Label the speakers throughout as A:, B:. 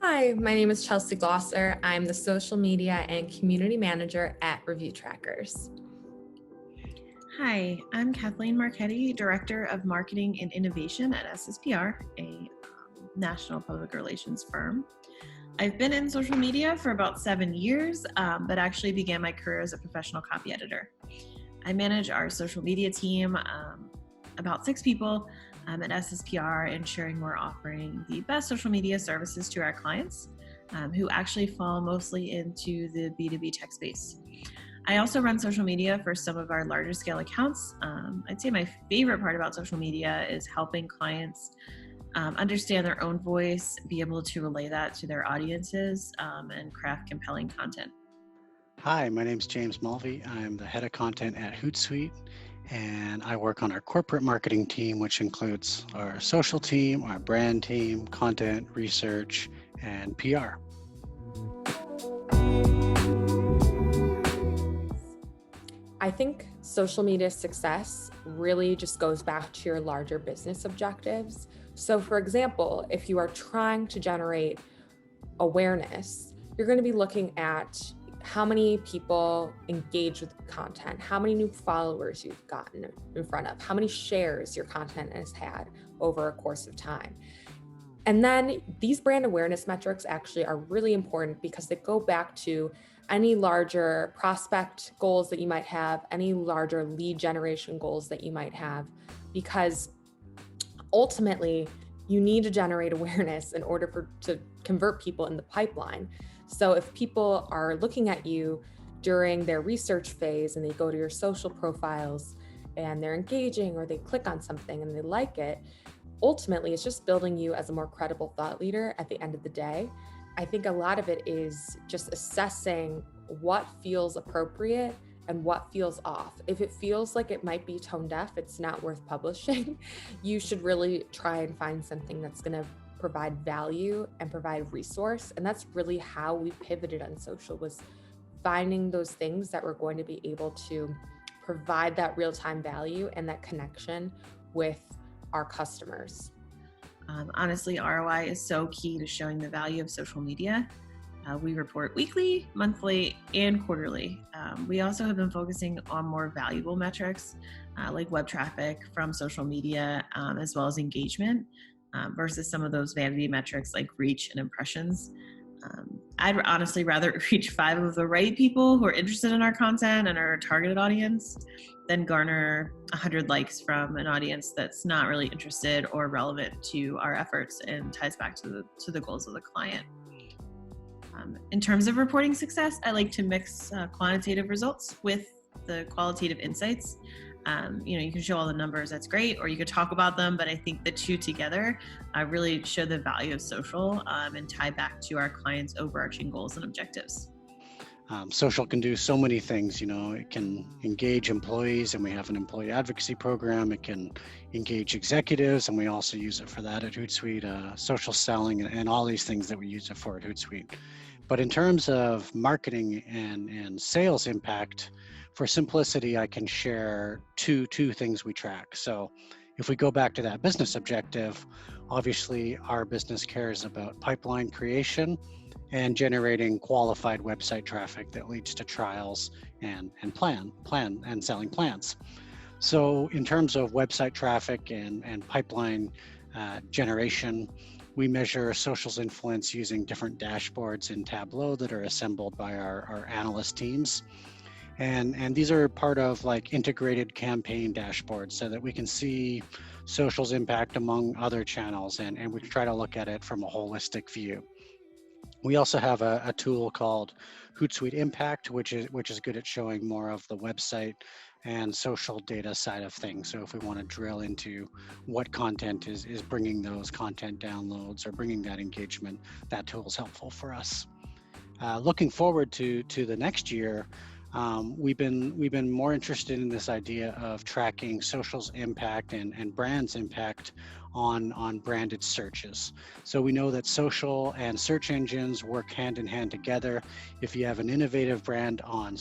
A: Hi, my name is Chelsea Glosser. I'm the social media and community manager at Review Trackers.
B: Hi, I'm Kathleen Marchetti, Director of Marketing and Innovation at SSPR, a national public relations firm. I've been in social media for about 7 years, but actually began my career as a professional copy editor. I manage our social media team, about 6 people at SSPR, ensuring we're offering the best social media services to our clients, who actually fall mostly into the B2B tech space. I also run social media for some of our larger scale accounts. I'd say my favorite part about social media is helping clients understand their own voice, be able to relay that to their audiences, and craft compelling content.
C: Hi, my name is James Mulvey. I'm the head of content at Hootsuite, and I work on our corporate marketing team, which includes our social team, our brand team, content, research, and PR.
A: I think social media success really just goes back to your larger business objectives. So, for example, if you are trying to generate awareness, you're going to be looking at how many people engage with content, how many new followers you've gotten in front of, how many shares your content has had over a course of time. And then these brand awareness metrics actually are really important because they go back to any larger prospect goals that you might have, any larger lead generation goals that you might have, because ultimately you need to generate awareness in order to convert people in the pipeline. So if people are looking at you during their research phase and they go to your social profiles and they're engaging or they click on something and they like it, ultimately it's just building you as a more credible thought leader at the end of the day. I think a lot of it is just assessing what feels appropriate and what feels off. If it feels like it might be tone deaf, it's not worth publishing. You should really try and find something that's going to provide value and provide resource. And that's really how we pivoted on social, was finding those things that were going to be able to provide that real-time value and that connection with our customers.
B: Honestly, ROI is so key to showing the value of social media. We report weekly, monthly, and quarterly. We also have been focusing on more valuable metrics like web traffic from social media, as well as engagement, versus some of those vanity metrics like reach and impressions. I'd honestly rather reach 5 of the right people who are interested in our content and our targeted audience than garner 100 likes from an audience that's not really interested or relevant to our efforts and ties back to the goals of the client. In terms of reporting success, I like to mix quantitative results with the qualitative insights. You can show all the numbers, that's great, or you could talk about them, but I think the two together really show the value of social and tie back to our clients' overarching goals and objectives.
C: Social can do so many things. It can engage employees, and we have an employee advocacy program. It can engage executives, and we also use it for that at Hootsuite, social selling, and all these things that we use it for at Hootsuite. But in terms of marketing and sales impact, for simplicity, I can share two things we track. So if we go back to that business objective, obviously our business cares about pipeline creation and generating qualified website traffic that leads to trials and plan and selling plans. So in terms of website traffic and pipeline generation, we measure social's influence using different dashboards in Tableau that are assembled by our analyst teams. And these are part of like integrated campaign dashboards so that we can see social's impact among other channels, and we try to look at it from a holistic view. We also have a tool called Hootsuite Impact, which is good at showing more of the website and social data side of things. So if we want to drill into what content is bringing those content downloads or bringing that engagement, that tool is helpful for us. Looking forward to the next year, we've been more interested in this idea of tracking social's impact and brand's impact on branded searches. So we know that social and search engines work hand in hand together. If you have an innovative brand on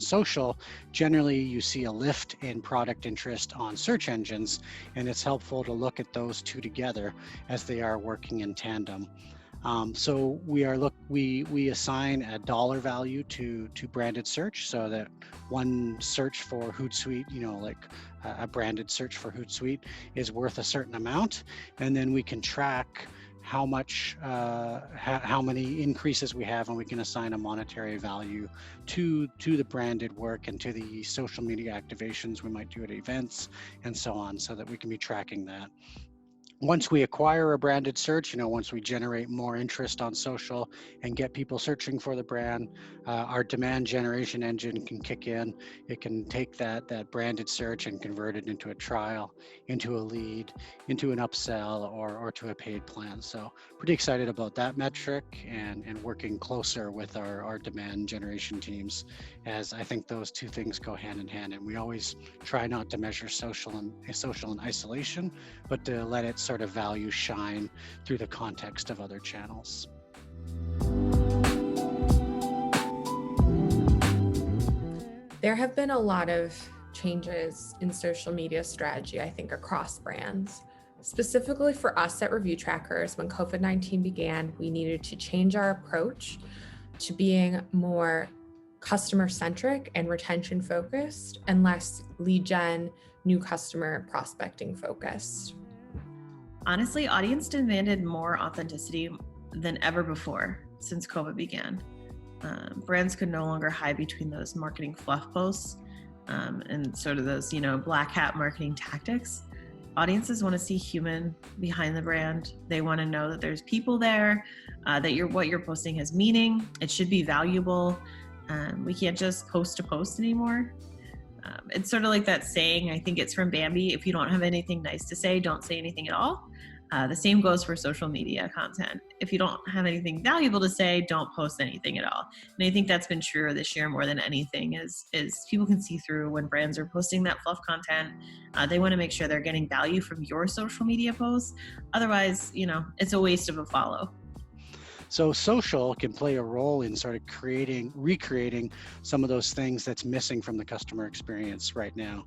C: social, generally you see a lift in product interest on search engines, and it's helpful to look at those two together as they are working in tandem. So we assign a dollar value to branded search, so that one search for Hootsuite, like a branded search for Hootsuite, is worth a certain amount, and then we can track how many increases we have, and we can assign a monetary value to the branded work and to the social media activations we might do at events and so on, so that we can be tracking that. Once we acquire a branded search, once we generate more interest on social and get people searching for the brand, our demand generation engine can kick in. It can take that branded search and convert it into a trial, into a lead, into an upsell, or to a paid plan. So pretty excited about that metric, and working closer with our demand generation teams, as I think those two things go hand in hand. And we always try not to measure social in isolation, but to let it sort of value shine through the context of other channels.
A: There have been a lot of changes in social media strategy, I think, across brands. Specifically for us at Review Trackers, when COVID-19 began, we needed to change our approach to being more customer-centric and retention-focused, and less lead gen, new customer prospecting focused.
B: Honestly, audience demanded more authenticity than ever before since COVID began. Brands could no longer hide between those marketing fluff posts and sort of those, black hat marketing tactics. Audiences want to see human behind the brand. They want to know that there's people there, that what you're posting has meaning. It should be valuable. We can't just post to post anymore. It's sort of like that saying, I think it's from Bambi, if you don't have anything nice to say, don't say anything at all. The same goes for social media content. If you don't have anything valuable to say, don't post anything at all. And I think that's been true this year more than anything, is people can see through when brands are posting that fluff content. They want to make sure they're getting value from your social media posts. Otherwise, it's a waste of a follow.
C: So social can play a role in sort of recreating some of those things that's missing from the customer experience right now.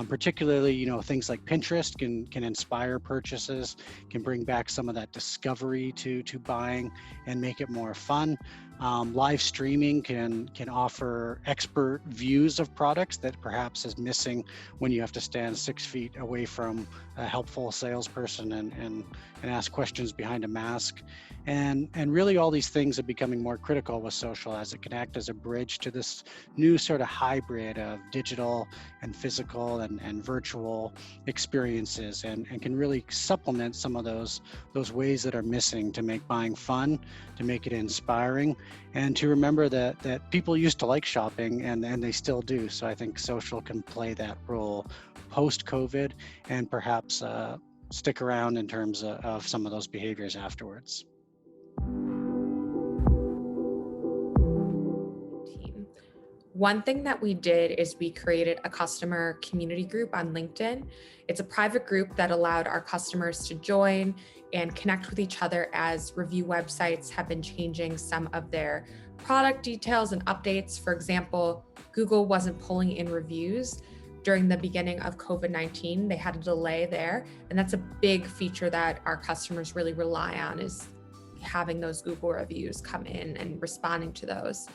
C: Particularly, things like Pinterest can inspire purchases, can bring back some of that discovery to buying and make it more fun. Live streaming can offer expert views of products that perhaps is missing when you have to stand 6 feet away from a helpful salesperson and ask questions behind a mask. And really all these things are becoming more critical with social, as it can act as a bridge to this new sort of hybrid of digital and physical and virtual experiences, and can really supplement some of those ways that are missing to make buying fun, to make it inspiring, and to remember that people used to like shopping and they still do. So I think social can play that role post-COVID, and perhaps stick around in terms of some of those behaviors afterwards.
A: One thing that we did is we created a customer community group on LinkedIn. It's a private group that allowed our customers to join and connect with each other, as review websites have been changing some of their product details and updates. For example, Google wasn't pulling in reviews during the beginning of COVID-19. They had a delay there, and that's a big feature that our customers really rely on, is having those Google reviews come in and responding to those.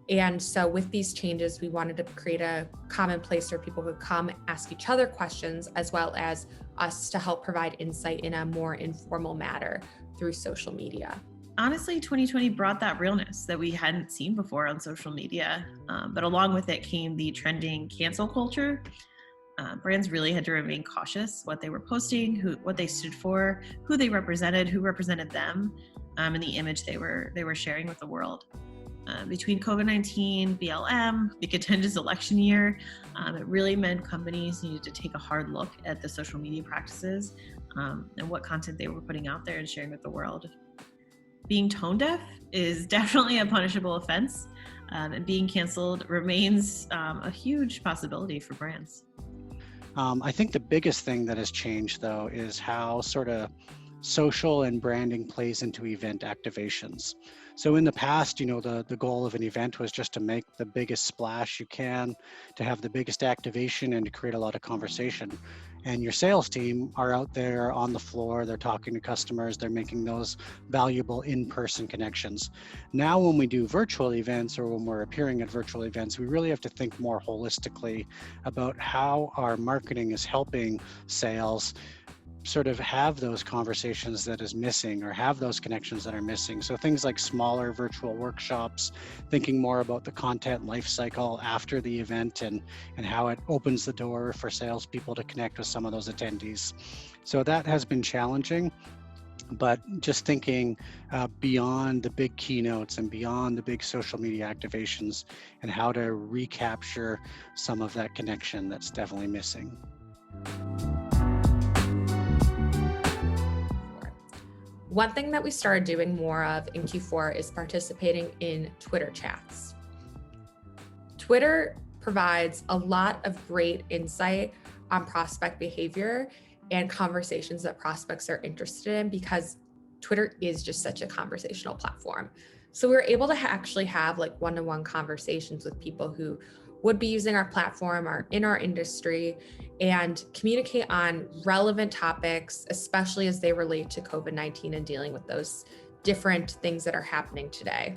A: And so with these changes, we wanted to create a common place where people could come ask each other questions, as well as us to help provide insight in a more informal manner through social media.
B: Honestly, 2020 brought that realness that we hadn't seen before on social media. But along with it came the trending cancel culture. Brands really had to remain cautious what they were posting, what they stood for, who they represented, who represented them, and the image they were sharing with the world. Between COVID-19, BLM, the contentious election year, it really meant companies needed to take a hard look at the social media practices and what content they were putting out there and sharing with the world. Being tone deaf is definitely a punishable offense, and being canceled remains a huge possibility for brands.
C: I think the biggest thing that has changed, though, is how sort of social and branding plays into event activations. So in the past, the goal of an event was just to make the biggest splash you can, to have the biggest activation and to create a lot of conversation. And your sales team are out there on the floor, they're talking to customers, they're making those valuable in-person connections. Now, when we do virtual events or when we're appearing at virtual events, we really have to think more holistically about how our marketing is helping sales sort of have those conversations that is missing or have those connections that are missing. So things like smaller virtual workshops, thinking more about the content life cycle after the event and how it opens the door for salespeople to connect with some of those attendees. So that has been challenging, but just thinking beyond the big keynotes and beyond the big social media activations and how to recapture some of that connection that's definitely missing.
A: One thing that we started doing more of in Q4 is participating in Twitter chats. Twitter provides a lot of great insight on prospect behavior and conversations that prospects are interested in, because Twitter is just such a conversational platform. So we were able to actually have like one-to-one conversations with people who would be using our platform or in our industry and communicate on relevant topics, especially as they relate to COVID-19 and dealing with those different things that are happening today.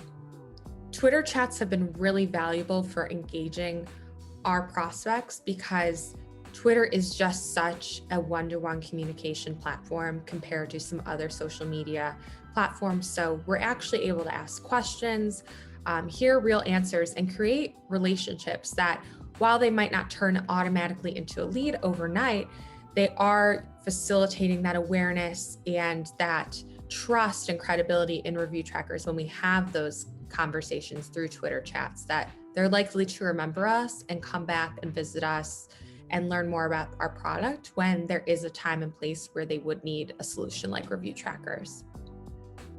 A: Twitter chats have been really valuable for engaging our prospects because Twitter is just such a one-to-one communication platform compared to some other social media platforms. So we're actually able to ask questions, hear real answers, and create relationships that, while they might not turn automatically into a lead overnight, they are facilitating that awareness and that trust and credibility in review trackers when we have those conversations through Twitter chats, that they're likely to remember us and come back and visit us and learn more about our product when there is a time and place where they would need a solution like review trackers.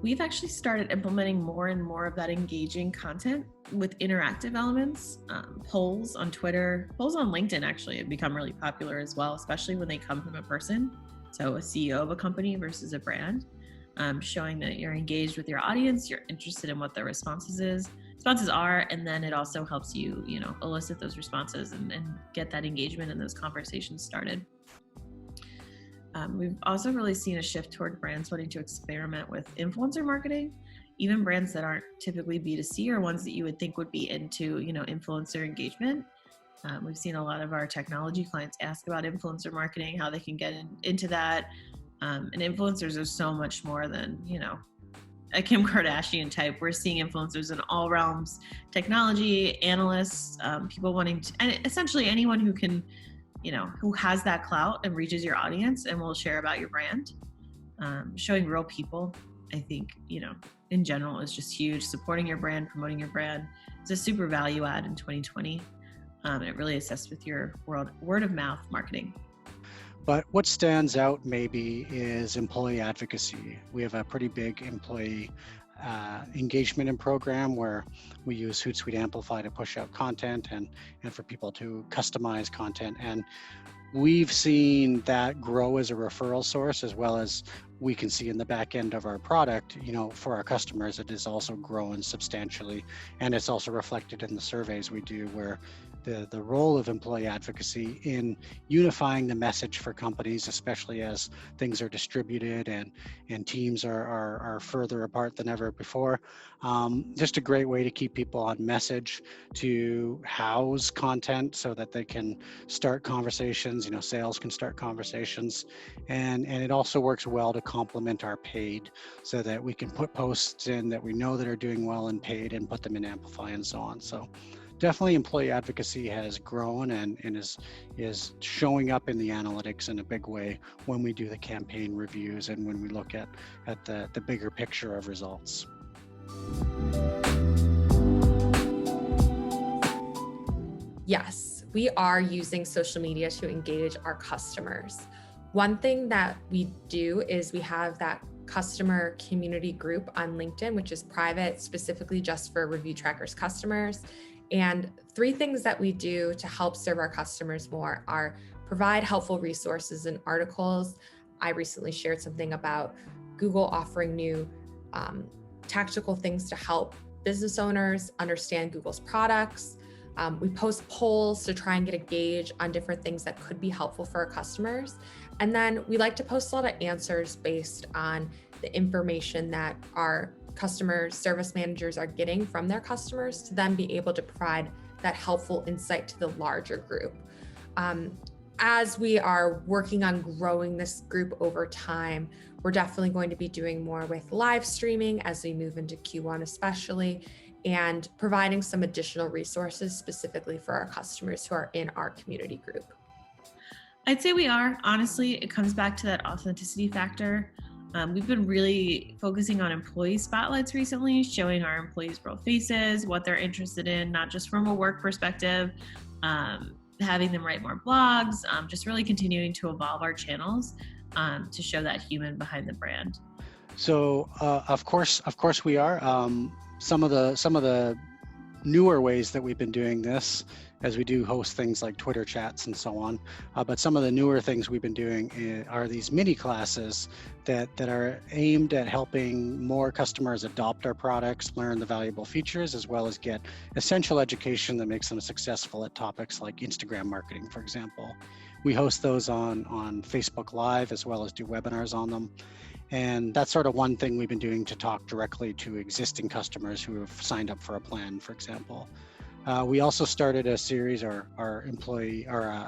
B: We've actually started implementing more and more of that engaging content with interactive elements. Polls on Twitter, polls on LinkedIn actually have become really popular as well, especially when they come from a person. So a CEO of a company versus a brand, showing that you're engaged with your audience, you're interested in what their responses are, and then it also helps you, elicit those responses and get that engagement and those conversations started. We've also really seen a shift toward brands wanting to experiment with influencer marketing, even brands that aren't typically B2C or ones that you would think would be into, influencer engagement. We've seen a lot of our technology clients ask about influencer marketing, how they can get into that. And influencers are so much more than, a Kim Kardashian type. We're seeing influencers in all realms, technology, analysts, people wanting to, and essentially anyone who can, who has that clout and reaches your audience and will share about your brand. Showing real people, I think, in general is just huge. Supporting your brand, promoting your brand is a super value add in 2020. It really assists with your word of mouth marketing.
C: But what stands out maybe is employee advocacy. We have a pretty big employee engagement and program where we use Hootsuite Amplify to push out content and for people to customize content. And we've seen that grow as a referral source, as well as we can see in the back end of our product, for our customers, it is also growing substantially. And it's also reflected in the surveys we do, where the role of employee advocacy in unifying the message for companies, especially as things are distributed and teams are further apart than ever before. Just a great way to keep people on message, to house content so that they can start conversations, sales can start conversations. And it also works well to complement our paid, so that we can put posts in that we know that are doing well in paid and put them in Amplify and so on. So definitely employee advocacy has grown and is showing up in the analytics in a big way when we do the campaign reviews and when we look at the bigger picture of results.
A: Yes, we are using social media to engage our customers. One thing that we do is we have that customer community group on LinkedIn, which is private, specifically just for Review Trackers customers. And 3 things that we do to help serve our customers more are provide helpful resources and articles I recently shared something about Google offering new tactical things to help business owners understand Google's products. We post polls to try and get a gauge on different things that could be helpful for our customers. And then we like to post a lot of answers based on the information that our customer service managers are getting from their customers to then be able to provide that helpful insight to the larger group. As we are working on growing this group over time, we're definitely going to be doing more with live streaming as we move into Q1 especially, and providing some additional resources specifically for our customers who are in our community group.
B: I'd say we are. Honestly, it comes back to that authenticity factor. We've been really focusing on employee spotlights recently, showing our employees real faces, what they're interested in, not just from a work perspective, having them write more blogs, just really continuing to evolve our channels to show that human behind the brand.
C: So of course we are. Some of the newer ways that we've been doing this, as we do host things like Twitter chats and so on. But some of the newer things we've been doing are these mini classes that are aimed at helping more customers adopt our products, learn the valuable features, as well as get essential education that makes them successful at topics like Instagram marketing, for example. We host those on Facebook Live, as well as do webinars on them. And that's sort of one thing we've been doing to talk directly to existing customers who have signed up for a plan, for example. We also started a series, our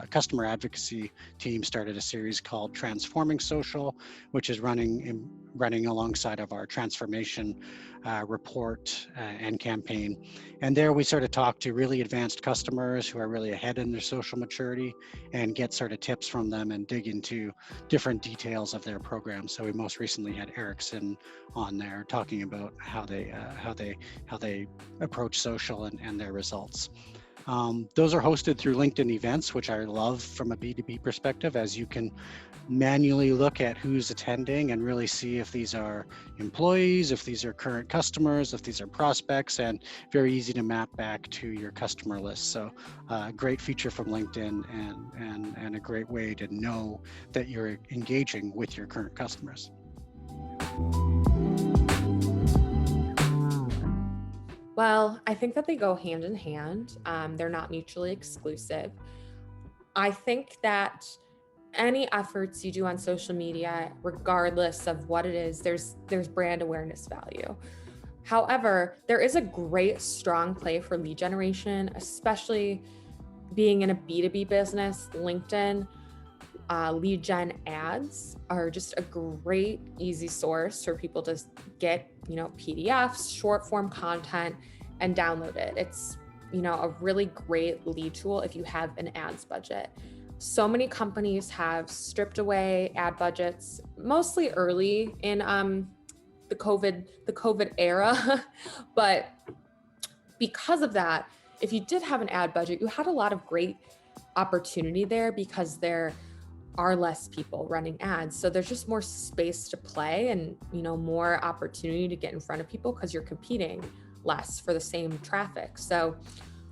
C: customer advocacy team started a series called Transforming Social, which is running alongside of our transformation report and campaign. And there we sort of talk to really advanced customers who are really ahead in their social maturity and get sort of tips from them and dig into different details of their program. So we most recently had Ericsson on there talking about how they approach social and their results. Those are hosted through LinkedIn events, which I love from a B2B perspective, as you can manually look at who's attending and really see if these are employees, if these are current customers, if these are prospects, and very easy to map back to your customer list. So great feature from LinkedIn and a great way to know that you're engaging with your current customers.
A: Well, I think that they go hand in hand. They're not mutually exclusive. I think that any efforts you do on social media, regardless of what it is, there's brand awareness value. However, there is a great strong play for lead generation, especially being in a B2B business. LinkedIn lead gen ads are just a great, easy source for people to get, PDFs, short form content, and download it. It's, a really great lead tool if you have an ads budget. So many companies have stripped away ad budgets, mostly early in the COVID era, but because of that, if you did have an ad budget, you had a lot of great opportunity there because there are less people running ads. So there's just more space to play and, more opportunity to get in front of people because you're competing less for the same traffic. So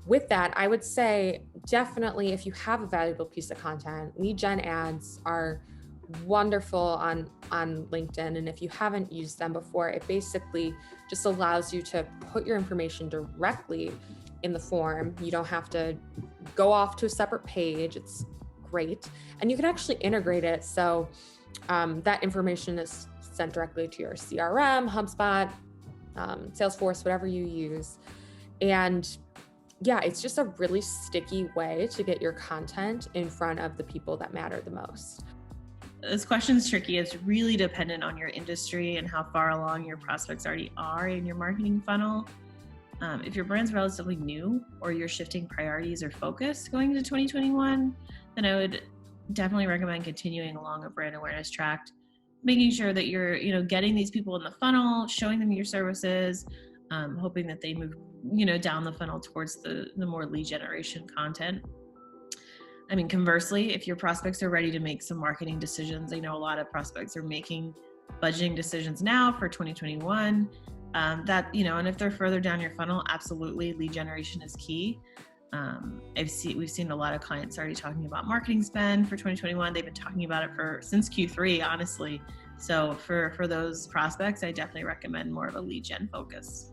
A: with that, I would say definitely if you have a valuable piece of content, lead gen ads are wonderful on LinkedIn. And if you haven't used them before, it basically just allows you to put your information directly in the form. You don't have to go off to a separate page. It's great. And you can actually integrate it. So that information is sent directly to your CRM, HubSpot, Salesforce, whatever you use. And yeah, it's just a really sticky way to get your content in front of the people that matter the most.
B: This question's tricky. It's really dependent on your industry and how far along your prospects already are in your marketing funnel. If your brand's relatively new or you're shifting priorities or focus going into 2021, then I would definitely recommend continuing along a brand awareness track, making sure that you're, getting these people in the funnel, showing them your services, hoping that they move, down the funnel towards the more lead generation content. I mean, conversely, if your prospects are ready to make some marketing decisions, I know a lot of prospects are making budgeting decisions now for 2021. And if they're further down your funnel, absolutely lead generation is key. We've seen a lot of clients already talking about marketing spend for 2021. They've been talking about it since Q3, honestly. So for those prospects, I definitely recommend more of a lead gen focus.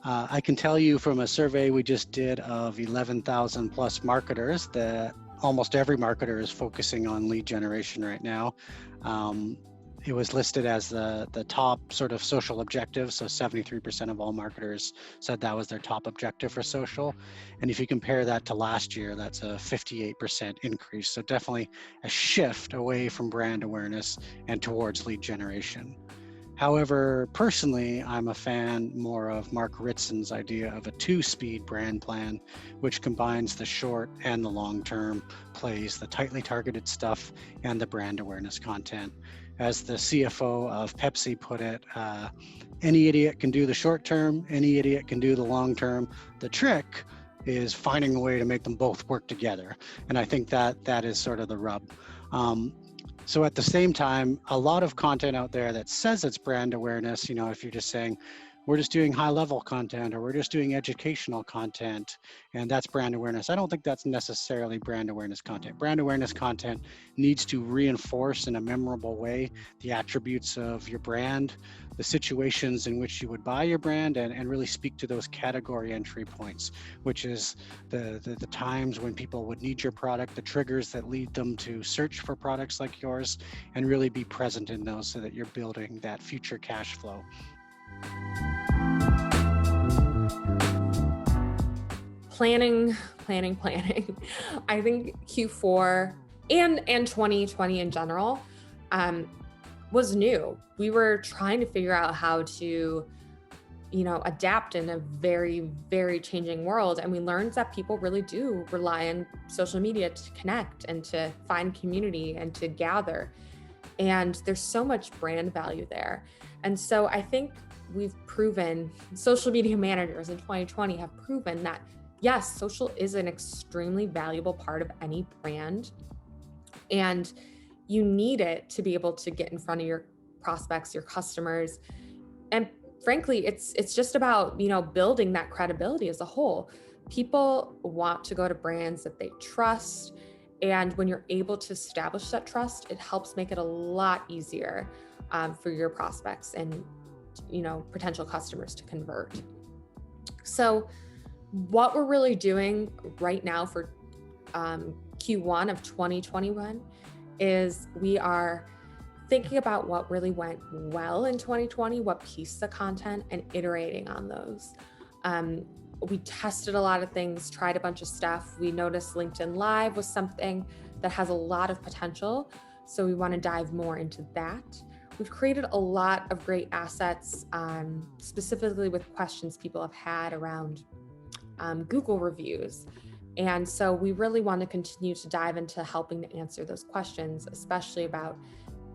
C: I can tell you from a survey we just did of 11,000 plus marketers that almost every marketer is focusing on lead generation right now. It was listed as the top sort of social objective. So 73% of all marketers said that was their top objective for social. And if you compare that to last year, that's a 58% increase. So definitely a shift away from brand awareness and towards lead generation. However, personally, I'm a fan more of Mark Ritson's idea of a two-speed brand plan, which combines the short and the long-term plays, the tightly targeted stuff, and the brand awareness content. As the CFO of Pepsi put it, any idiot can do the short term, any idiot can do the long term. The trick is finding a way to make them both work together. And I think that is sort of the rub. So at the same time, a lot of content out there that says it's brand awareness, if you're just saying, we're just doing high level content or we're just doing educational content and that's brand awareness. I don't think that's necessarily brand awareness content. Brand awareness content needs to reinforce in a memorable way the attributes of your brand, the situations in which you would buy your brand, and really speak to those category entry points, which is the times when people would need your product, the triggers that lead them to search for products like yours, and really be present in those so that you're building that future cash flow.
A: Planning. I think Q4 and 2020 in general was new. We were trying to figure out how to, adapt in a very, very changing world. And we learned that people really do rely on social media to connect and to find community and to gather. And there's so much brand value there. And so I think we've proven, social media managers in 2020 have proven that yes, social is an extremely valuable part of any brand, and you need it to be able to get in front of your prospects, your customers. And frankly, it's just about, building that credibility as a whole. People want to go to brands that they trust. And when you're able to establish that trust, it helps make it a lot easier for your prospects and, potential customers to convert. So what we're really doing right now for Q1 of 2021 is we are thinking about what really went well in 2020, what pieces of content, and iterating on those. We tested a lot of things, tried a bunch of stuff. We noticed LinkedIn Live was something that has a lot of potential, so we want to dive more into that. We've created a lot of great assets, specifically with questions people have had around Google reviews. And so we really want to continue to dive into helping to answer those questions, especially about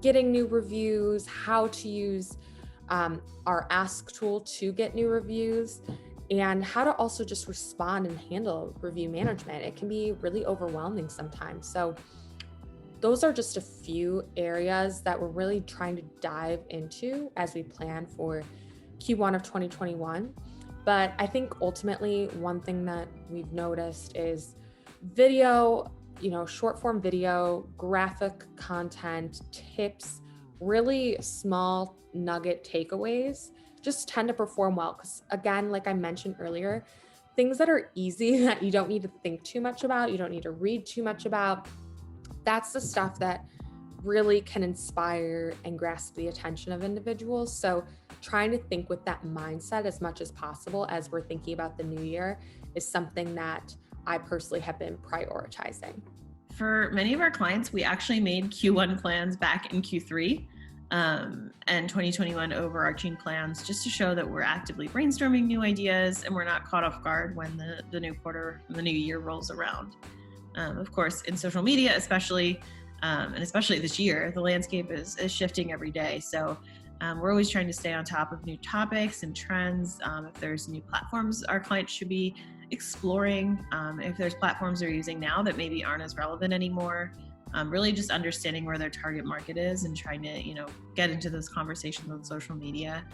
A: getting new reviews, how to use our Ask tool to get new reviews, and how to also just respond and handle review management. It can be really overwhelming sometimes. So those are just a few areas that we're really trying to dive into as we plan for Q1 of 2021. But I think ultimately one thing that we've noticed is video, short form video, graphic content, tips, really small nugget takeaways just tend to perform well. Because again, like I mentioned earlier, things that are easy that you don't need to think too much about, you don't need to read too much about, that's the stuff that really can inspire and grasp the attention of individuals. So trying to think with that mindset as much as possible as we're thinking about the new year is something that I personally have been prioritizing.
B: For many of our clients, we actually made Q1 plans back in Q3 and 2021 overarching plans just to show that we're actively brainstorming new ideas and we're not caught off guard when the new quarter, the new year rolls around. Of course, in social media, especially this year, the landscape is shifting every day. So we're always trying to stay on top of new topics and trends. If there's new platforms our clients should be exploring, if there's platforms they're using now that maybe aren't as relevant anymore, really just understanding where their target market is and trying to, get into those conversations on social media.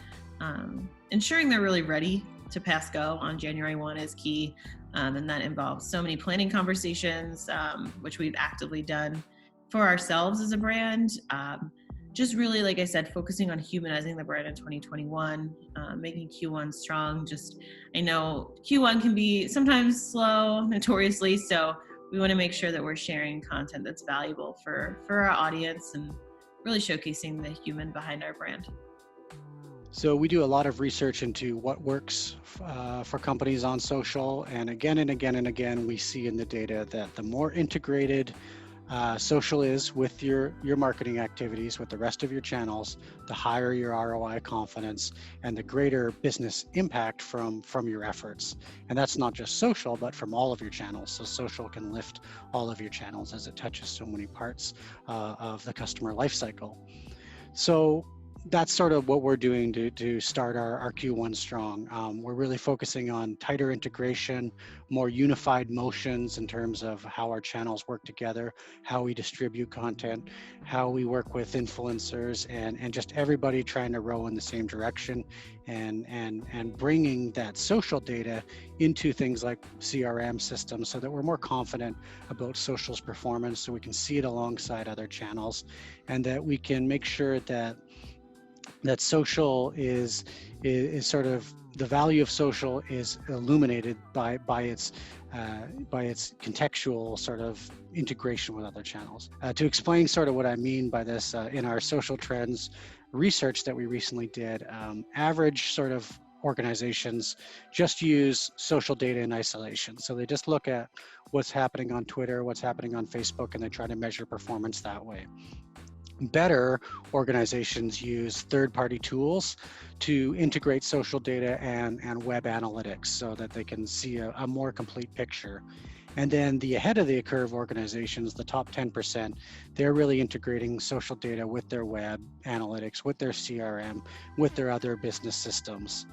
B: Ensuring they're really ready to pass go on January 1 is key. And that involves so many planning conversations, which we've actively done for ourselves as a brand. Just really, like I said, focusing on humanizing the brand in 2021, making Q1 strong. I know Q1 can be sometimes slow, notoriously, so we want to make sure that we're sharing content that's valuable for our audience and really showcasing the human behind our brand.
C: So we do a lot of research into what works for companies on social, and again, we see in the data that the more integrated social is with your marketing activities, with the rest of your channels, the higher your ROI confidence and the greater business impact from your efforts. And that's not just social, but from all of your channels. So social can lift all of your channels as it touches so many parts of the customer lifecycle. So that's sort of what we're doing to start our Q1 strong. We're really focusing on tighter integration, more unified motions in terms of how our channels work together, how we distribute content, how we work with influencers, and just everybody trying to row in the same direction, and bringing that social data into things like CRM systems so that we're more confident about social's performance, so we can see it alongside other channels, and that we can make sure that social is sort of the value of social is illuminated by its contextual sort of integration with other channels. To explain sort of what I mean by this, in our social trends research that we recently did, average sort of organizations just use social data in isolation. So they just look at what's happening on Twitter, what's happening on Facebook, and they try to measure performance that way. Better organizations use third-party tools to integrate social data and web analytics so that they can see a more complete picture. And then the ahead of the curve organizations, the top 10%, they're really integrating social data with their web analytics, with their CRM, with their other business systems.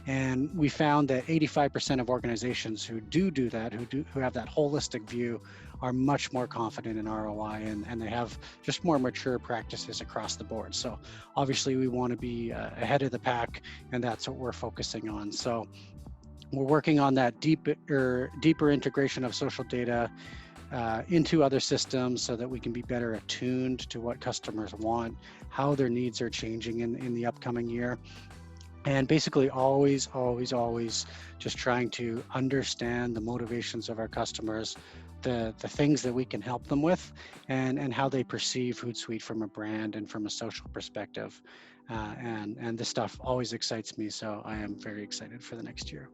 C: And we found that 85% of organizations who do that, who have that holistic view, are much more confident in ROI, and they have just more mature practices across the board. So obviously we want to be ahead of the pack, and that's what we're focusing on. So we're working on that deeper integration of social data into other systems so that we can be better attuned to what customers want, how their needs are changing in the upcoming year. And basically always just trying to understand the motivations of our customers, the things that we can help them with, and how they perceive Hootsuite from a brand and from a social perspective. And this stuff always excites me, so I am very excited for the next year.